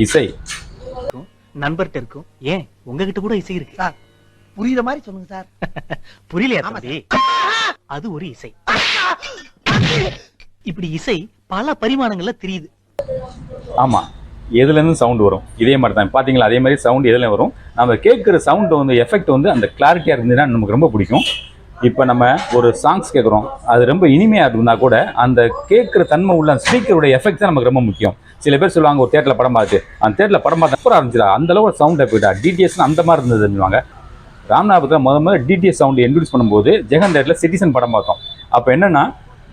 இசை. நண்பர்கிட்ட இருக்கும், ஏன் உங்ககிட்ட கூட இசை இருக்கு சார். புரியுற மாதிரி சொல்லுங்க சார். புரியலையா தம்பி? அது ஒரு இசை. இப்படி இசை பல பரிமாணங்கள்ல தெரியுது. ஆமா, எதுல இருந்து சவுண்ட் வரும் இதே மாதிரி தான் பாத்தீங்களா? அதே மாதிரி சவுண்ட் எதுல வரும், நம்ம கேட்குற சவுண்ட் வந்து எஃபெக்ட் வந்து அந்த கிளாரிட்டியா இருந்ததுன்னா நமக்கு ரொம்ப பிடிக்கும். இப்போ நம்ம ஒரு சாங்ஸ் கேட்குறோம், அது ரொம்ப இனிமையாக இருந்தால் கூட அந்த கேட்குற தன்மை உள்ள ஸ்பீக்கருடைய எஃபெக்ட் தான் நமக்கு ரொம்ப முக்கியம். சில பேர் சொல்லுவாங்க, ஒரு தேட்டரில் படம் பார்த்து அந்த தேட்டரில் படம் பார்த்து அப்புறம் ஆரம்பிச்சிடா அந்தளவு சவுண்டை போயிட்டா டிடிஎஸ்னு அந்த மாதிரி இருந்ததுன்னுவாங்க. ராமநாதபுரத்தில் முதல்ல டிடிஎஸ் சவுண்டு இன்ட்ரடியூஸ் பண்ணும்போது ஜெகன் தேட்டரில் சிட்டிசன் படம் பார்த்தோம். அப்போ என்னென்னா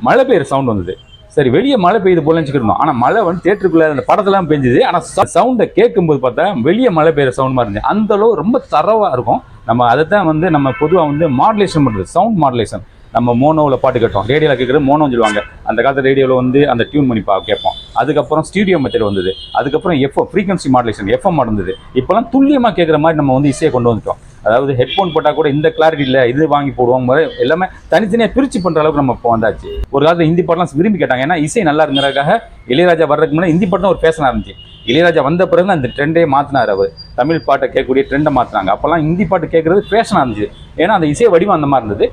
மழை பெய்யுற சவுண்ட் வந்தது. சரி, வெளியே மழை பெய்யுது போல நினச்சிக்கிட்டோம். ஆனால் மழை வந்து தேட்டருக்குள்ளே அந்த படத்தெல்லாம் பெஞ்சுது. ஆனால் சவுண்டை கேட்கும்போது பார்த்தா வெளியே மழை பெய்யுற சவுண்ட் மாதிரி இருந்துச்சு. அந்தளவு ரொம்ப தரவாக இருக்கும். நம்ம அதை தான் வந்து நம்ம பொதுவாக வந்து மாடுலேஷன் பண்ணுறது, சவுண்ட் மாடுலேஷன். நம்ம மோனோவில் பாட்டு கேட்டோம், ரேடியோவில் கேட்குறது மோனோன்னு சொல்லுவாங்க. அந்த காலத்தில் ரேடியோவில் வந்து அந்த டியூன் பண்ணி கேட்போம். அதுக்கப்புறம் ஸ்டூடியோ மெத்தட் வந்தது. அதுக்கப்புறம் ஃப்ரீக்வன்சி மாடுலேஷன் எஃப்எம் இருந்தது. இப்போலாம் துல்லியமாக கேட்குற மாதிரி நம்ம வந்து இசையை கொண்டு வந்துட்டோம். அதாவது ஹெட்ஃபோன் போட்டால் கூட இந்த கிளாரிட்டி இல்லை, இது வாங்கி போடுவோம் முறை எல்லாமே தனித்தனியாக பிரித்து பண்ணுற அளவுக்கு நம்ம இப்போ வந்தாச்சு. ஒரு காலத்தில் ஹிந்தி பாட்டெலாம் விரும்பி கேட்டாங்க, ஏன்னா இசை நல்லா இருங்கிறதுக்காக. இளையராஜா வர்றதுக்கு முன்னாடி ஹிந்தி பாட்டு ஒரு ஃபேஷன் இருந்துச்சு. இளையராஜா வந்த பிறகு அந்த ட்ரெண்டே மாற்றினார். அவர் தமிழ் பாட்டை கேட்கக்கூடிய ட்ரெண்டை மாற்றினாங்க. அப்போல்லாம் ஹிந்தி பாட்டு கேட்குறது ஃபேஷனாக இருந்துச்சு, ஏன்னா அந்த இசை வடிவம் அந்த மாதிரி இருந்தது.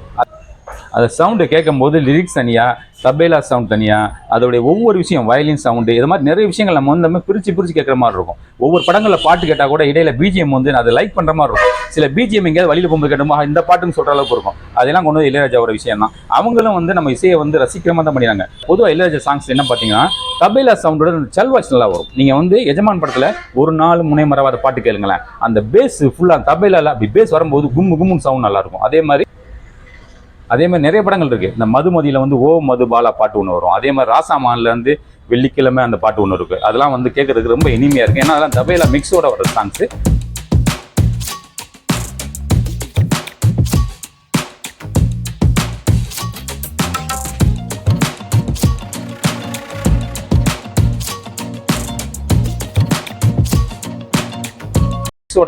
அந்த சவுண்டை கேட்கும் போது லிரிக்ஸ் தனியாக, தபேலா சவுண்ட் தனியாக, அதோடைய ஒவ்வொரு விஷயம், வயலின் சவுண்டு, இது மாதிரி நிறைய விஷயங்கள் நம்ம வந்து பிரித்து கேட்குற மாதிரி இருக்கும். ஒவ்வொரு படங்களில் பாட்டு கேட்டால் கூட இடையில பிஜிஎம் வந்து அதை லைக் பண்ணுற மாதிரி இருக்கும். சில பிஜிஎம் எங்கேயாவது வழியில் போகும்போது கேட்டோமா இந்த பாட்டுன்னு சொல்கிற அளவுக்கு இருக்கும். அதெல்லாம் கொண்டு வந்து இளையராஜாவோட விஷயம் தான். அவங்களும் வந்து நம்ம இசையை வந்து ரசிக்கிற மாதிரி தான் பண்ணிடுறாங்க. பொதுவாக இளையராஜா சாங்ஸ் என்ன பார்த்தீங்கன்னா தபேலா சவுண்டோட செல்வாய்ஸ் நல்லா வரும். நீங்கள் வந்து எஜமான் படத்தில் ஒரு நாள் முனை மறவாத பாட்டு கேளுங்களேன், அந்த பேஸ் ஃபுல்லாக தபேலாவில் அப்படி பேஸ் வரும்போது கும்முன்னு சவுண்ட் நல்லாயிருக்கும். அதே மாதிரி நிறைய படங்கள் இருக்குது. இந்த மதுமதியில் வந்து ஓ மது பாலா பாட்டு ஒன்று வரும். அதே மாதிரி ராசாமான்ல இருந்து வெள்ளிக்கிழமை அந்த பாட்டு ஒன்று இருக்குது. அதெல்லாம் வந்து கேட்குறதுக்கு ரொம்ப இனிமையாக இருக்குது, ஏன்னா அதெல்லாம் தபேலா மிக்ஸோட வர சாங்ஸு.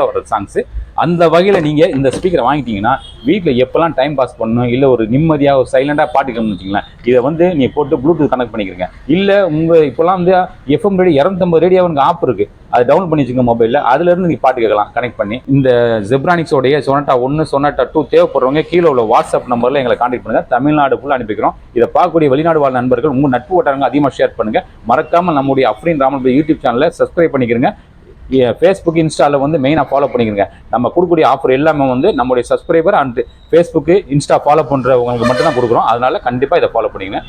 வர சாங்ஸு. அந்த வகையில் நீங்கள் இந்த ஸ்பீக்கரை வாங்கிட்டீங்கன்னா வீட்டில் எப்போல்லாம் டைம் பாஸ் பண்ணணும், இல்லை ஒரு நிம்மதியாக ஒரு சைலண்டாக பாட்டு கேட்கணும்னு வச்சிங்களேன், இதை வந்து நீங்கள் போட்டு ப்ளூடூத் கனெக்ட் பண்ணிக்கிறீங்க. இல்லை உங்கள் இப்போலாம் வந்து எஃப்எம் ரேடியோ 250 ரேடியோவுக்கு ஆப் இருக்குது, அதை டவுன்லோட் பண்ணி வச்சுக்கோங்க மொபைலில். அதுலேருந்து நீங்கள் பாட்டு கேட்கலாம் கனெக்ட் பண்ணி. இந்த ஜெப்ரானிக்ஸோடைய சொனட்டா 1 சொனட்டா 2 தேவைப்படுறவங்க கீழே உள்ள வாட்ஸ்அப் நம்பரில் எங்களை கான்டெக்ட் பண்ணுங்கள். தமிழ்நாடு ஃபுல்லாக அனுப்பிக்கிறோம். இதை பார்க்கக்கூடிய வெளிநாடு வாழ் நண்பர்கள் உங்கள் நட்பு வட்டாரங்க அதிகமாக ஷேர் பண்ணுங்கள். மறக்காமல் நம்முடைய அஃப்ரீன் ராமன் யூடியூப் சேனலை சப்ஸ்கிரைப் பண்ணிக்கிறங்க. ஃபேஸ்புக் இன்ஸ்டாவில் வந்து மெயினாக ஃபாலோ பண்ணிக்கிறங்க. நம்ம கொடுக்கக்கூடிய ஆஃபர் எல்லாமே வந்து நம்முடைய subscriber and Facebook Insta follow பண்ணுறவங்களுக்கு மட்டும் தான் கொடுக்குறோம். அதனால் கண்டிப்பாக இதை ஃபாலோ பண்ணிக்கங்க.